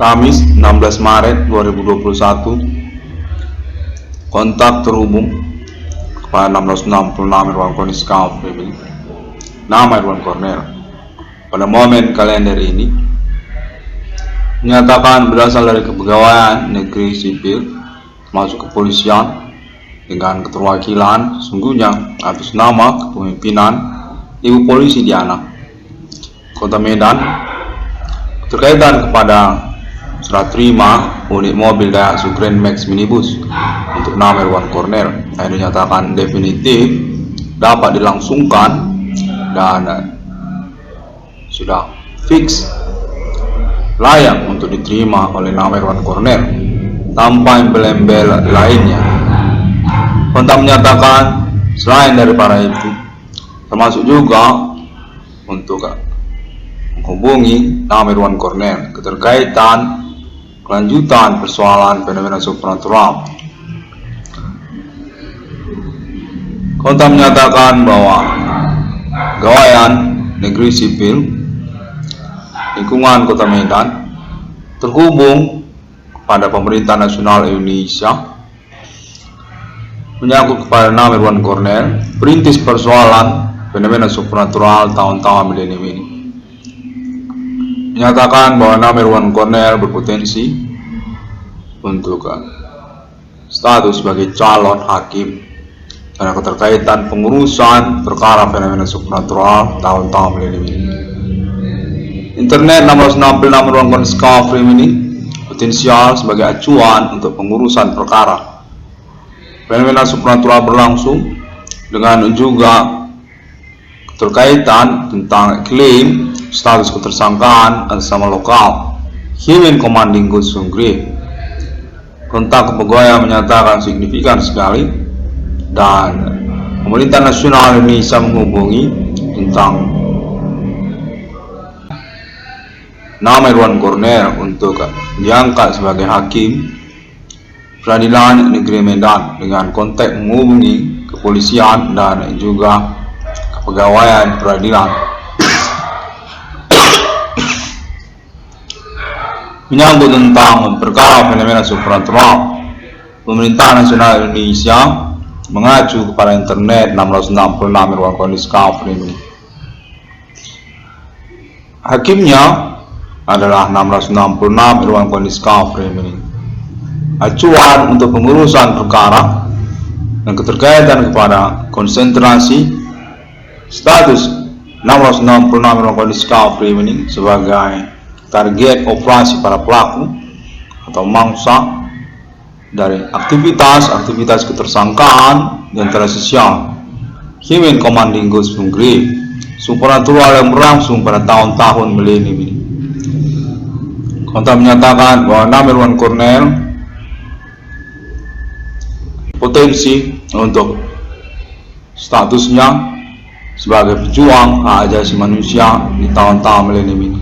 Kamis 16 Maret 2021, kontak terhubung kepada 666 Irwan Koniska Family, nama Irwan Cornel. Pada momen kalender ini menyatakan berasal dari kepegawaian negeri sipil termasuk kepolisian dengan keterwakilan sungguhnya atas nama kepemimpinan Ibu Polisi Diana Kota Medan terkaitan kepada serah terima unit mobil Daihatsu Grand Max minibus untuk nama Irwan Cornel yang dinyatakan definitif dapat dilangsungkan dan sudah fix layak untuk diterima oleh nama Irwan Cornel tanpa embel-embel lainnya. Kontak menyatakan selain daripada itu termasuk juga untuk menghubungi nama Irwan Cornel keterkaitan kelanjutan persoalan fenomena supranatural. Kontak menyatakan bahwa pegawaian negeri sipil lingkungan Kota Medan terhubung kepada pemerintah nasional Indonesia menyangkut kepada nama Irwan Cornel perintis persoalan fenomena supranatural tahun-tahun milenium ini. Menyatakan bahwa nama Irwan Cornel berpotensi untuk status sebagai calon hakim karena keterkaitan pengurusan perkara fenomena supranatural tahun-tahun milenium ini. Internet 666 Irwan Koniska Family potensial sebagai acuan untuk pengurusan perkara fenomena supranatural berlangsung dengan juga keterkaitan tentang klaim status ketersangkaan atas nama lokal Himen Commanding Gusung Grip. Kontak kepegawaian menyatakan signifikan sekali dan pemerintah nasional Indonesia menghubungi tentang nama Irwan Cornel untuk diangkat sebagai hakim Peradilan Negeri Medan dengan kontak menghubungi kepolisian dan juga kepegawaian peradilan. Menyangkut tentang perkara fenomena supranatural, pemerintah nasional Indonesia mengacu kepada internet 666 Irwan Koniska Family. Hakimnya adalah 666 Irwan Koniska Family. Acuan untuk pengurusan perkara dan keterkaitan kepada konsentrasi status 666 Irwan Koniska Family sebagai target operasi para pelaku atau mangsa dari aktivitas ketersangkaan dan tersosial Himen Commanding Gusung Grip supranatural yang berlangsung pada tahun-tahun milenium ini. Kontak menyatakan bahwa nama Irwan Cornel potensi untuk statusnya sebagai pejuang hak asasi manusia di tahun-tahun milenium ini.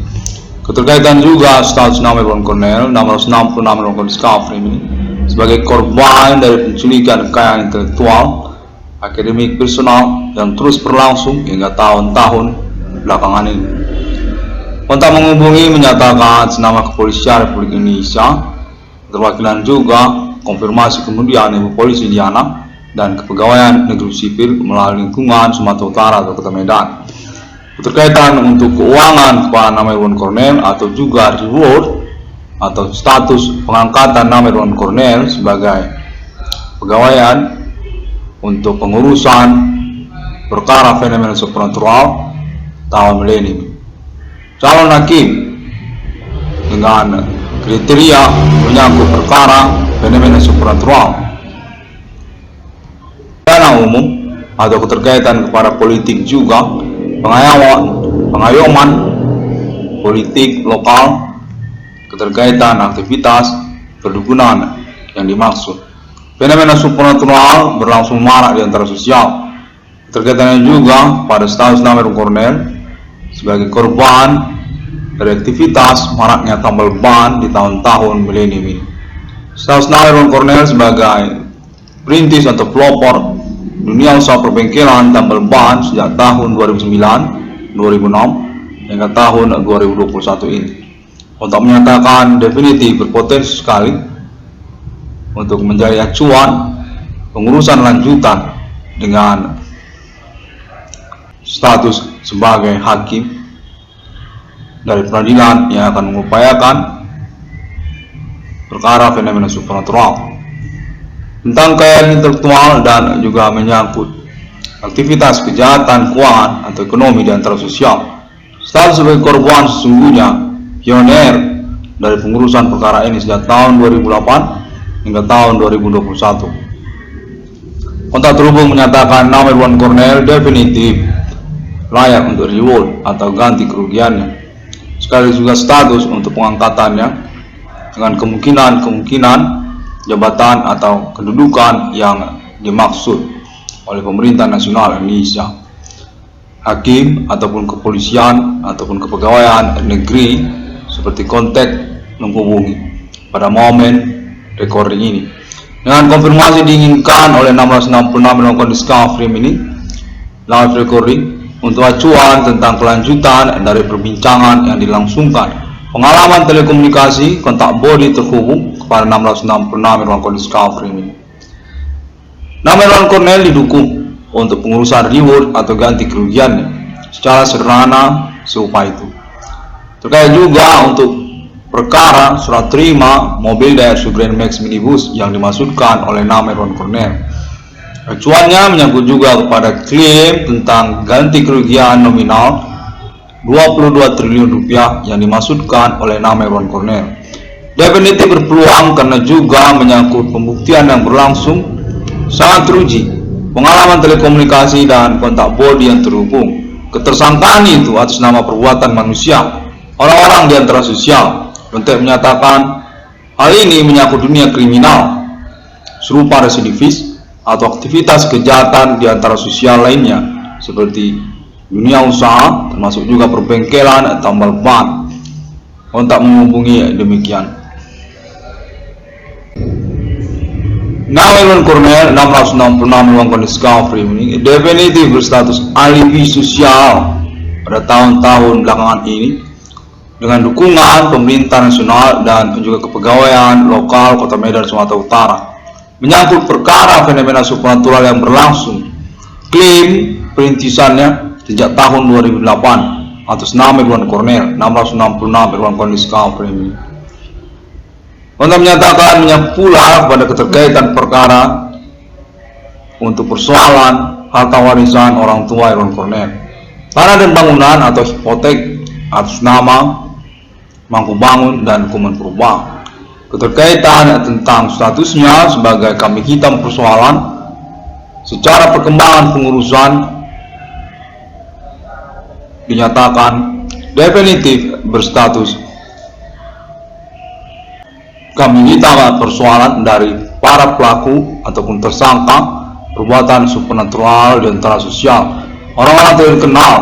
Keterkaitan juga status nama Irwan Cornel 666 Irwan Koniska Family sebagai korban dari penculikan kekayaan intelektual akademik personal yang terus berlangsung hingga tahun-tahun belakangan ini. Kontak menghubungi menyatakan senama kepolisian Republik Indonesia terwakilan juga konfirmasi kemudian Ibu Polisi Diana dan kepegawaian negeri sipil melalui lingkungan Sumatera Utara atau Kota Medan terkaitan untuk keuangan kepada nama Irwan Cornel atau juga reward atau status pengangkatan nama Irwan Cornel sebagai pegawaian untuk pengurusan perkara fenomena supranatural tahun milenium. Calon hakim dengan kriteria menyangkut perkara fenomena supranatural dana umum atau keterkaitan kepada politik juga pengayoman politik lokal keterkaitan aktivitas perdukunan yang dimaksud. Fenomena supranatural berlangsung marak di antara sosial. Terkaitannya juga pada status nama Irwan Cornel sebagai korban dari aktivitas maraknya tambal ban di tahun-tahun milenium ini. Status nama Irwan Cornel sebagai perintis atau pelopor dunia usaha perbengkelan tambal ban sejak tahun 2009, 2006 hingga tahun 2021 ini. untuk menyatakan definitif berpotensi sekali untuk menjadi acuan pengurusan lanjutan dengan status sebagai hakim dari peradilan yang akan mengupayakan perkara fenomena supernatural tentang kekayaan intelektual dan juga menyangkut aktivitas kejahatan keuangan atau ekonomi di antara sosial. Status sebagai korban sesungguhnya pioner dari pengurusan perkara ini sejak tahun 2008 hingga tahun 2021. Kontak terhubung menyatakan nama Irwan Cornell definitif layak untuk reward atau ganti kerugiannya, sekaligus juga status untuk pengangkatannya dengan kemungkinan jabatan atau kedudukan yang dimaksud oleh pemerintah nasional Indonesia, hakim ataupun kepolisian ataupun kepegawaian negeri seperti kontak menghubungi pada momen recording ini. Dengan konfirmasi diinginkan oleh 666 melakukan discovery ini live recording untuk acuan tentang kelanjutan dari perbincangan yang dilangsungkan. Pengalaman telekomunikasi kontak body terhubung kepada 666 melakukan discovery ini. Nama Irwan Cornell didukung untuk pengurusan reward atau ganti kerugiannya secara sederhana seupa itu. Terkait juga untuk perkara surat terima mobil Daihatsu Grand Max minibus yang dimaksudkan oleh nama Irwan Cornell. Acuannya menyangkut juga kepada klaim tentang ganti kerugian nominal 22 triliun rupiah yang dimaksudkan oleh nama Irwan Cornell. Definitif berpeluang karena juga menyangkut pembuktian yang berlangsung sangat teruji, pengalaman telekomunikasi dan kontak body yang terhubung. Ketersangkaan itu atas nama perbuatan manusia, orang-orang di antara sosial. Untuk menyatakan hal ini menyangkut dunia kriminal serupa residivis atau aktivitas kejahatan di antara sosial lainnya seperti dunia usaha termasuk juga perbengkelan tambal ban. Kontak menghubungi demikian. Nama Irwan Cornell 666 melakukan discovery ini definitif berstatus alibi sosial pada tahun-tahun belakangan ini dengan dukungan pemerintah nasional dan juga kepegawaian lokal Kota Medan Sumatera Utara menyangkut perkara fenomena supernatural yang berlangsung. Klaim perintisannya sejak tahun 2008 atas nama Irwan Cornell 666 Irwan Cornell discovery ini. Untuk menyatakan pula pada keterkaitan perkara untuk persoalan harta warisan orang tua Irwan Cornell, tanah dan bangunan atau hipotek atas nama Mangku Bangun dan Kuman Purba, keterkaitan tentang statusnya sebagai kambing hitam persoalan secara perkembangan pengurusan dinyatakan definitif berstatus kambing hitam persoalan dari para pelaku ataupun tersangka perbuatan supernatural di antara sosial, orang-orang tidak dikenal.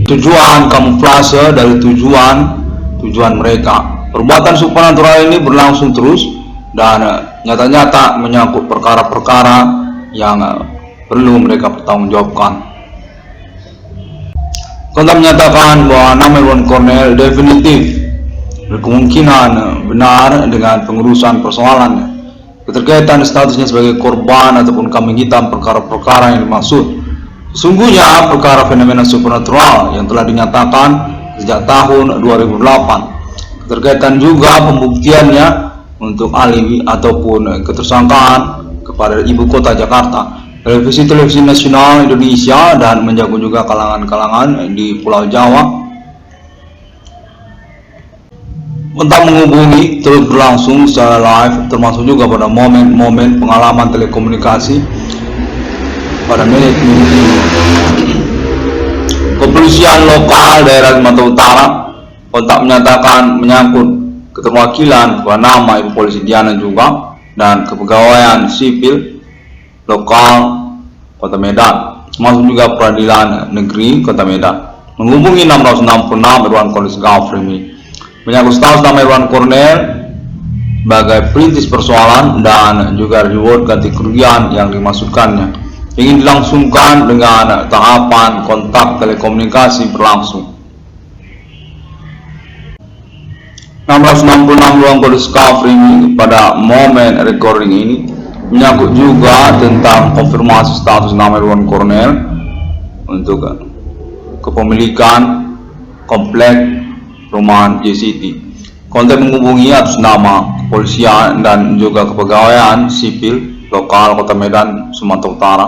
Tujuan kamuflase dari tujuan mereka. Perbuatan supernatural ini berlangsung terus dan nyata-nyata menyangkut perkara-perkara yang perlu mereka pertanggungjawabkan. Kontak menyatakan bahwa nama Irwan Cornell definitif berkemungkinan benar dengan pengurusan persoalannya, keterkaitan statusnya sebagai korban ataupun kambing hitam perkara-perkara yang dimaksud. Sesungguhnya perkara fenomena supernatural yang telah dinyatakan sejak tahun 2008, keterkaitan juga pembuktiannya untuk alibi ataupun ketersangkaan kepada ibu kota Jakarta, televisi nasional Indonesia dan menjaga juga kalangan-kalangan di Pulau Jawa. Untuk menghubungi terus berlangsung secara live, termasuk juga pada momen-momen pengalaman telekomunikasi pada menit kepolisian lokal daerah Sumatera Utara. Kontak menyatakan menyangkut keterwakilan kepada nama Ibu Polisi Diana juga dan kepegawaian sipil lokal Kota Medan, termasuk juga peradilan negeri Kota Medan, menghubungi 666 Irwan Cornell discovery menyangkut status nama Irwan Cornell sebagai perintis persoalan dan juga reward ganti kerugian yang dimaksudkannya ingin dilangsungkan dengan tahapan kontak telekomunikasi berlangsung. 666 ruang kode discovery ini pada momen recording ini menyangkut juga tentang konfirmasi status nama Irwan Cornell untuk kepemilikan komplek perumahan JCT. Kontak menghubungi atas nama kepolisian dan juga kepegawaian sipil lokal Kota Medan, Sumatera Utara.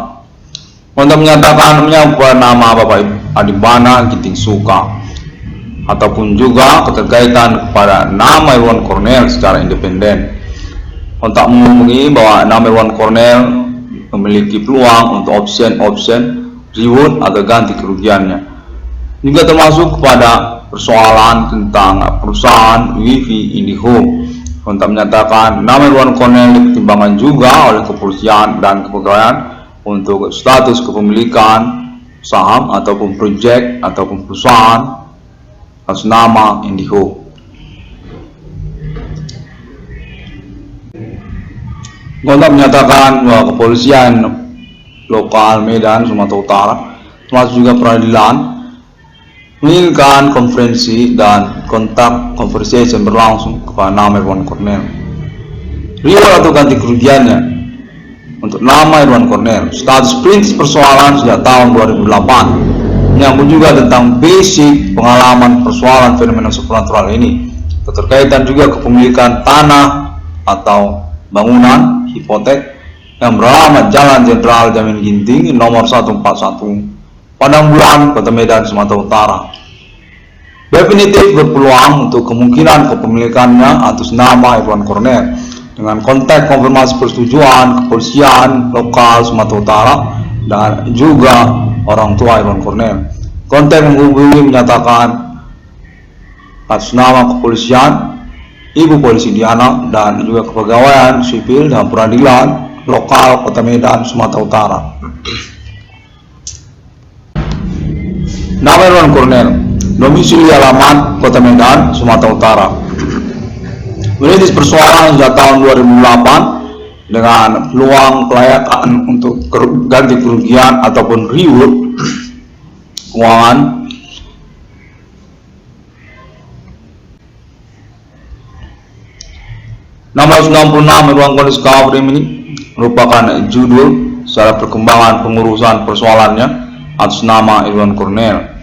Kontak menyatakan menyangkut nama Bapak Adibana Ginting Suka ataupun juga keterkaitan kepada nama Irwan Cornell secara independen. Kontak menghubungi bahwa nama Irwan Cornell memiliki peluang untuk option reward atau ganti kerugiannya. Juga termasuk kepada persoalan tentang perusahaan Wifi Indihome. Kontak menyatakan nama Irwan Cornell dipertimbangkan juga oleh kepolisian dan kepegawaian untuk status kepemilikan saham ataupun proyek ataupun perusahaan atas nama Indihome. Kontak menyatakan bahwa kepolisian lokal Medan, Sumatera Utara, termasuk juga peradilan, menginginkan konferensi dan kontak conversation berlangsung kepada nama Irwan Cornell. Reward atau ganti kerugiannya untuk nama Irwan Cornell. Status prinsip persoalan sejak tahun 2008 menyangkut juga tentang basic pengalaman persoalan fenomena supernatural ini. Keterkaitan juga kepemilikan tanah atau bangunan hipotek yang beralamat Jalan Jenderal Jamin Ginting nomor 141 Padang Bulan, Kota Medan, Sumatera Utara. Definitif berpeluang untuk kemungkinan kepemilikannya atas nama Irwan Cornell dengan kontak konfirmasi persetujuan kepolisian lokal Sumatera Utara dan juga orang tua Irwan Cornell. Kontak menghubungi menyatakan atas nama kepolisian, Ibu Polisi Diana dan juga kepegawaian sipil dan peradilan lokal Kota Medan, Sumatera Utara. Nama Irwan Cornell, domisili alamat Kota Medan, Sumatera Utara. Menitis persoalan sejak tahun 2008 dengan peluang kelayakan untuk ganti kerugian ataupun reward keuangan. Nomor 96 ruang kode discovery ini merupakan judul secara perkembangan pengurusan persoalannya atas nama Irwan Cornell.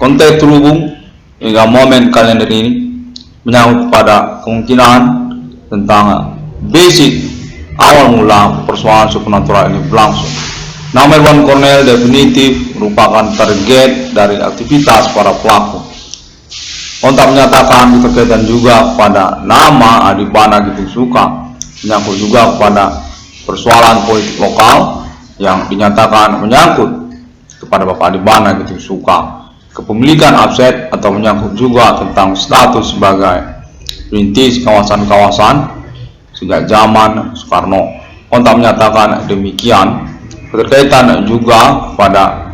Kontak terhubung hingga momen kalender ini menyangkut pada kemungkinan tentang basic awal mula persoalan supernatural ini berlangsung. Nama Irwan Cornell definitif merupakan target dari aktivitas para pelaku. Kontak menyatakan keterkaitan juga pada nama Adibana Ginting Suka, menyangkut juga kepada persoalan politik lokal yang dinyatakan menyangkut kepada Bapak Adibana Ginting Suka, kepemilikan aset atau menyangkut juga tentang status sebagai perintis kawasan-kawasan sejak zaman Soekarno. Kontak menyatakan demikian. Keterkaitan juga pada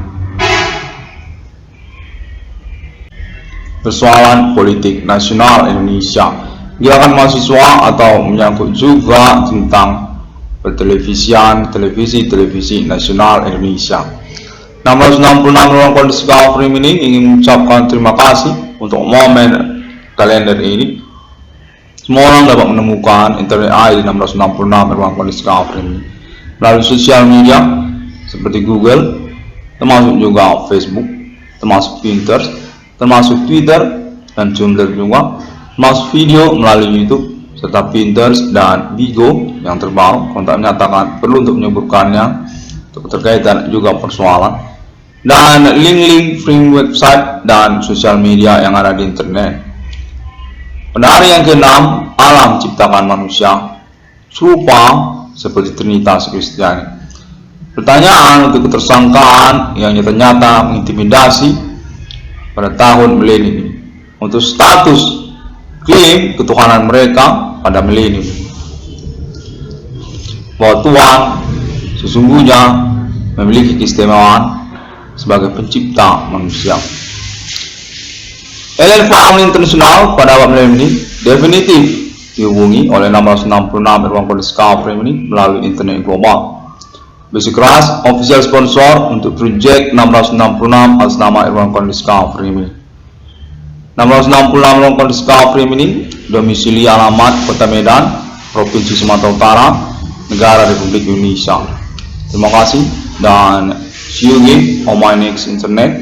persoalan politik nasional Indonesia, gerakan mahasiswa atau menyangkut juga tentang pertelevisian, televisi nasional Indonesia. 666 ruang kode discovery ini ingin mengucapkan terima kasih untuk momen kalender ini. Semua orang dapat menemukan internet ID 666 ruang kode discovery ini melalui sosial media seperti Google, termasuk juga Facebook, termasuk Pinterest, termasuk Twitter dan Tumblr juga, termasuk video melalui YouTube serta Pinterest dan Bigo yang terbaru. Kontak menyatakan perlu untuk menyebutkannya untuk terkaitan juga persoalan dan link-link free website dan sosial media yang ada di internet. Pada hari yang ke-6, alam ciptakan manusia serupa seperti Trinitas Kristiani. Pertanyaan untuk ketersangkaan yang ternyata mengintimidasi pada tahun milenium untuk status klaim ketuhanan mereka pada milenium, bahwa Tuhan sesungguhnya memiliki keistimewaan sebagai pencipta manusia. Alien Family International pada awal milenium ini definitif dihubungi oleh 666 ruang kode discovery ini melalui internet global. Bersikeras official sponsor untuk proyek 666 atas nama Irwan Cornell Discovery ini. 666 Rongkon Discovery ini, domisili alamat Kota Medan, Provinsi Sumatera Utara, Negara Republik Indonesia. Terima kasih dan see you again on my next internet